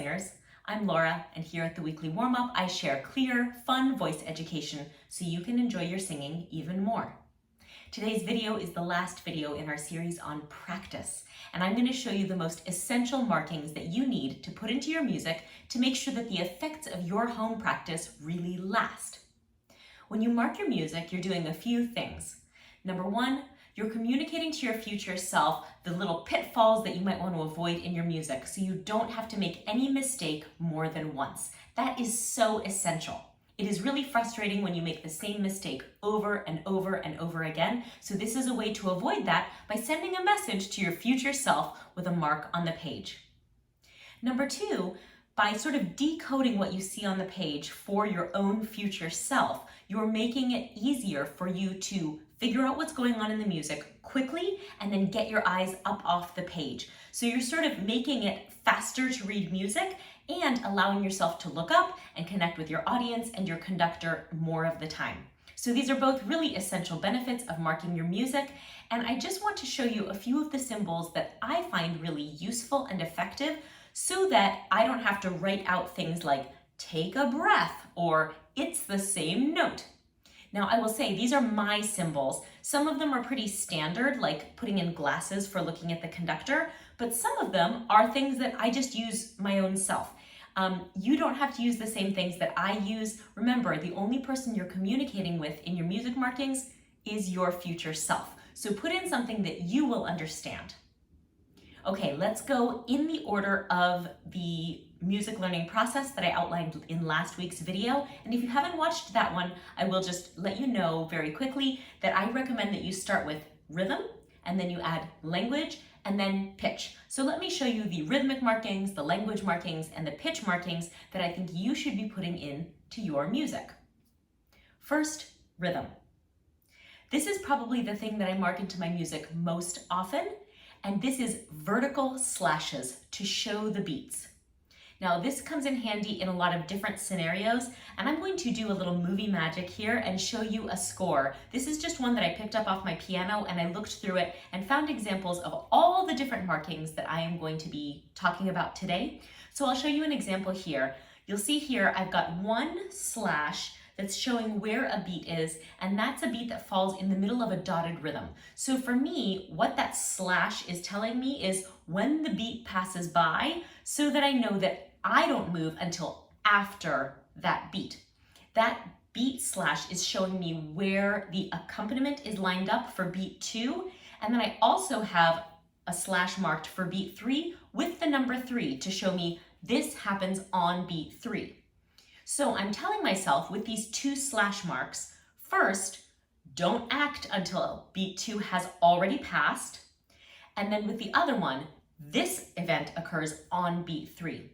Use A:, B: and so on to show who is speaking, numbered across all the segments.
A: singers. I'm Laura, and here at the Weekly Warm-Up, I share clear, fun voice education so you can enjoy your singing even more. Today's video is the last video in our series on practice, and I'm going to show you the most essential markings that you need to put into your music to make sure that the effects of your home practice really last. When you mark your music, you're doing a few things. Number one, you're communicating to your future self the little pitfalls that you might want to avoid in your music so you don't have to make any mistake more than once. That is so essential. It is really frustrating when you make the same mistake over and over and over again. So this is a way to avoid that by sending a message to your future self with a mark on the page. Number two, by sort of decoding what you see on the page for your own future self, you're making it easier for you to figure out what's going on in the music quickly and then get your eyes up off the page. So you're sort of making it faster to read music and allowing yourself to look up and connect with your audience and your conductor more of the time. So these are both really essential benefits of marking your music, and I just want to show you a few of the symbols that I find really useful and effective so that I don't have to write out things like take a breath or it's the same note. Now I will say these are my symbols. Some of them are pretty standard, like putting in glasses for looking at the conductor, but some of them are things that I just use my own self. You don't have to use the same things that I use. Remember, the only person you're communicating with in your music markings is your future self. So put in something that you will understand. Okay, let's go in the order of the music learning process that I outlined in last week's video. And if you haven't watched that one, I will just let you know very quickly that I recommend that you start with rhythm, and then you add language, and then pitch. So let me show you the rhythmic markings, the language markings, and the pitch markings that I think you should be putting in to your music. First, rhythm. This is probably the thing that I mark into my music most often, and this is vertical slashes to show the beats. Now this comes in handy in a lot of different scenarios, and I'm going to do a little movie magic here and show you a score. This is just one that I picked up off my piano, and I looked through it and found examples of all the different markings that I am going to be talking about today. So I'll show you an example here. You'll see here I've got one slash that's showing where a beat is, and that's a beat that falls in the middle of a dotted rhythm. So for me, what that slash is telling me is when the beat passes by, so that I know that I don't move until after that beat. That beat slash is showing me where the accompaniment is lined up for beat 2, and then I also have a slash marked for beat 3 with the number 3 to show me this happens on beat 3. So I'm telling myself with these two slash marks, first, don't act until beat 2 has already passed. And then with the other one, this event occurs on beat 3.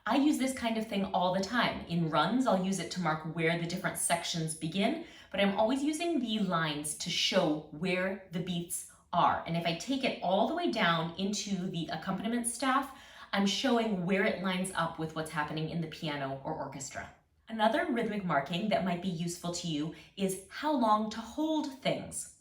A: I use this kind of thing all the time. In runs, I'll use it to mark where the different sections begin, but I'm always using the lines to show where the beats are. And if I take it all the way down into the accompaniment staff, I'm showing where it lines up with what's happening in the piano or orchestra. Another rhythmic marking that might be useful to you is how long to hold things.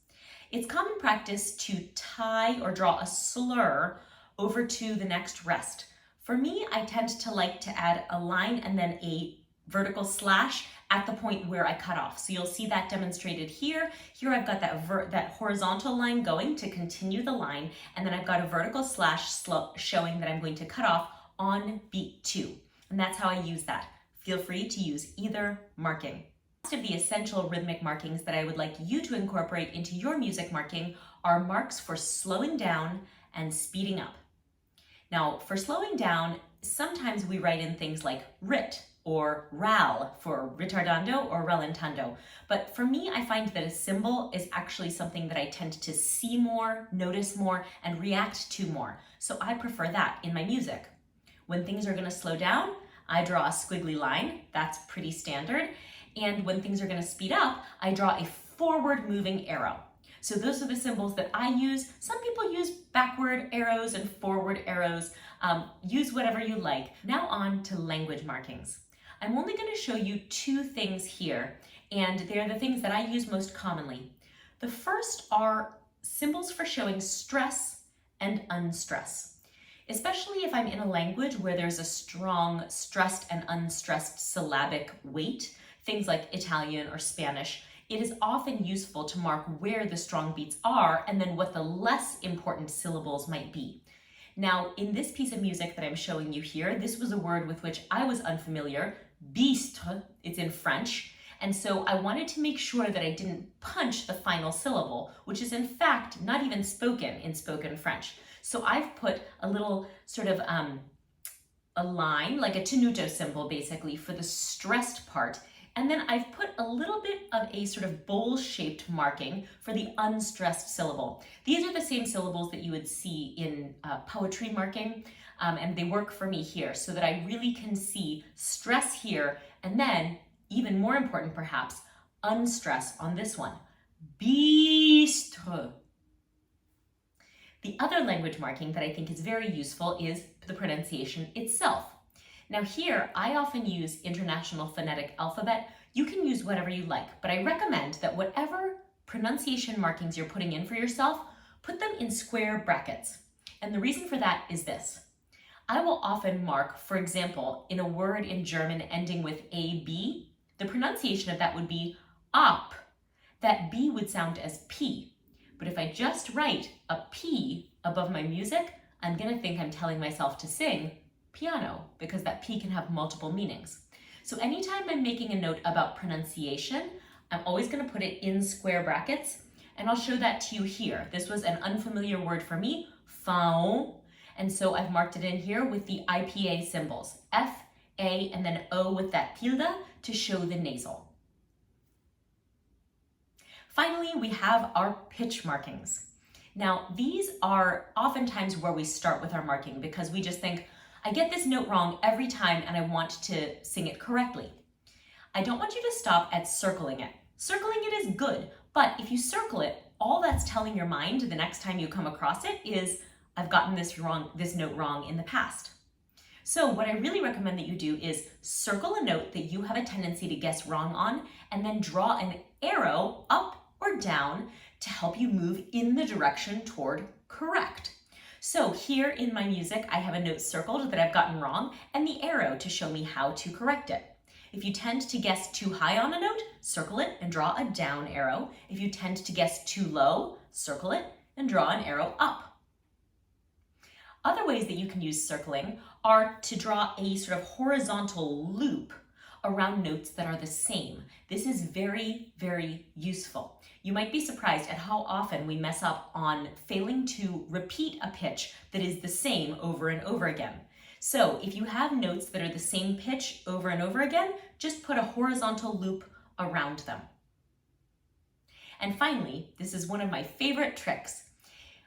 A: It's common practice to tie or draw a slur over to the next rest. For me, I tend to like to add a line and then a vertical slash at the point where I cut off. So you'll see that demonstrated here. Here I've got that horizontal line going to continue the line, and then I've got a vertical slash showing that I'm going to cut off on beat 2. And that's how I use that. Feel free to use either marking. Most of the essential rhythmic markings that I would like you to incorporate into your music marking are marks for slowing down and speeding up. Now, for slowing down, sometimes we write in things like rit or ral for ritardando or rallentando. But for me, I find that a symbol is actually something that I tend to see more, notice more, and react to more. So I prefer that in my music. When things are going to slow down, I draw a squiggly line. That's pretty standard. And when things are going to speed up, I draw a forward moving arrow. So those are the symbols that I use. Some people use backward arrows and forward arrows. Use whatever you like. Now on to language markings. I'm only going to show you two things here, and they're the things that I use most commonly. The first are symbols for showing stress and unstress. Especially if I'm in a language where there's a strong stressed and unstressed syllabic weight, things like Italian or Spanish, it is often useful to mark where the strong beats are and then what the less important syllables might be. Now, in this piece of music that I'm showing you here, this was a word with which I was unfamiliar, bistre, it's in French, and so I wanted to make sure that I didn't punch the final syllable, which is in fact not even spoken in spoken French. So I've put a little sort of a line, like a tenuto symbol basically, for the stressed part, and then I've put a little bit of a sort of bowl-shaped marking for the unstressed syllable. These are the same syllables that you would see in poetry marking, and they work for me here so that I really can see stress here, and then, even more important perhaps, unstress on this one. Bistre. The other language marking that I think is very useful is the pronunciation itself. Now here, I often use International Phonetic Alphabet. You can use whatever you like, but I recommend that whatever pronunciation markings you're putting in for yourself, put them in square brackets. And the reason for that is this. I will often mark, for example, in a word in German ending with AB, the pronunciation of that would be up. That B would sound as P. But if I just write a P above my music, I'm gonna think I'm telling myself to sing piano, because that P can have multiple meanings. So anytime I'm making a note about pronunciation, I'm always gonna put it in square brackets, and I'll show that to you here. This was an unfamiliar word for me, faon, and so I've marked it in here with the IPA symbols, F, A, and then O with that tilde to show the nasal. Finally, we have our pitch markings. Now, these are oftentimes where we start with our marking because we just think, I get this note wrong every time and I want to sing it correctly. I don't want you to stop at circling it. Circling it is good, but if you circle it, all that's telling your mind the next time you come across it is, I've gotten this note wrong in the past. So what I really recommend that you do is circle a note that you have a tendency to guess wrong on, and then draw an arrow up or down to help you move in the direction toward correct. So here in my music, I have a note circled that I've gotten wrong and the arrow to show me how to correct it. If you tend to guess too high on a note, circle it and draw a down arrow. If you tend to guess too low, circle it and draw an arrow up. Other ways that you can use circling are to draw a sort of horizontal loop around notes that are the same. This is very, very useful. You might be surprised at how often we mess up on failing to repeat a pitch that is the same over and over again. So if you have notes that are the same pitch over and over again, just put a horizontal loop around them. And finally, this is one of my favorite tricks.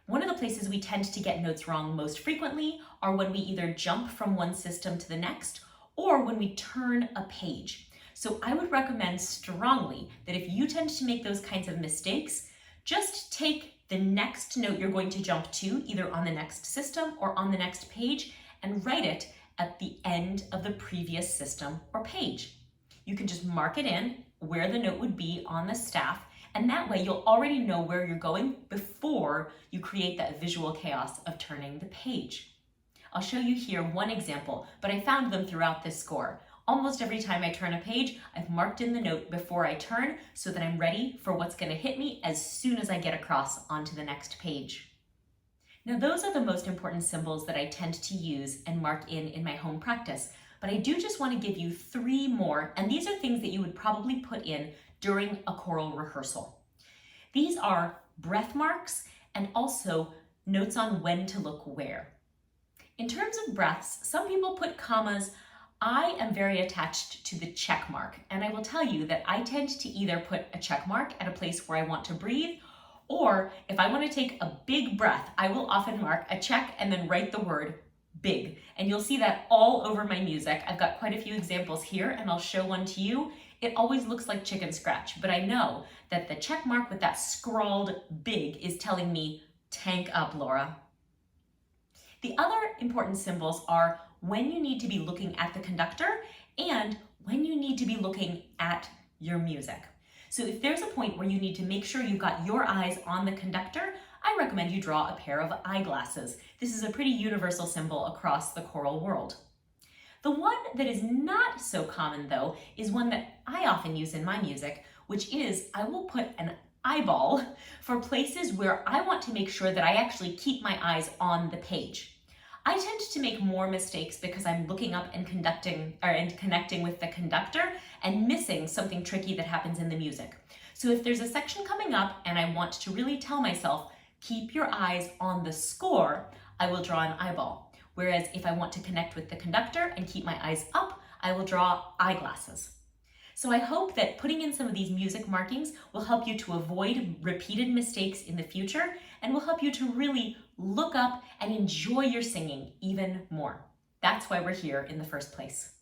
A: One of the places we tend to get notes wrong most frequently are when we either jump from one system to the next or when we turn a page. So I would recommend strongly that if you tend to make those kinds of mistakes, just take the next note you're going to jump to, either on the next system or on the next page, and write it at the end of the previous system or page. You can just mark it in where the note would be on the staff, and that way you'll already know where you're going before you create that visual chaos of turning the page. I'll show you here one example, but I found them throughout this score. Almost every time I turn a page, I've marked in the note before I turn so that I'm ready for what's going to hit me as soon as I get across onto the next page. Now those are the most important symbols that I tend to use and mark in my home practice, but I do just want to give you 3 more, and these are things that you would probably put in during a choral rehearsal. These are breath marks and also notes on when to look where. In terms of breaths, some people put commas. I am very attached to the check mark, and I will tell you that I tend to either put a check mark at a place where I want to breathe, or if I want to take a big breath, I will often mark a check and then write the word big. And you'll see that all over my music. I've got quite a few examples here, and I'll show one to you. It always looks like chicken scratch, but I know that the check mark with that scrawled big is telling me, tank up, Laura. The other important symbols are when you need to be looking at the conductor and when you need to be looking at your music. So if there's a point where you need to make sure you've got your eyes on the conductor, I recommend you draw a pair of eyeglasses. This is a pretty universal symbol across the choral world. The one that is not so common, though, is one that I often use in my music, which is I will put an eyeball for places where I want to make sure that I actually keep my eyes on the page. I tend to make more mistakes because I'm looking up and connecting with the conductor and missing something tricky that happens in the music. So if there's a section coming up and I want to really tell myself, keep your eyes on the score, I will draw an eyeball. Whereas if I want to connect with the conductor and keep my eyes up, I will draw eyeglasses. So I hope that putting in some of these music markings will help you to avoid repeated mistakes in the future and will help you to really look up and enjoy your singing even more. That's why we're here in the first place.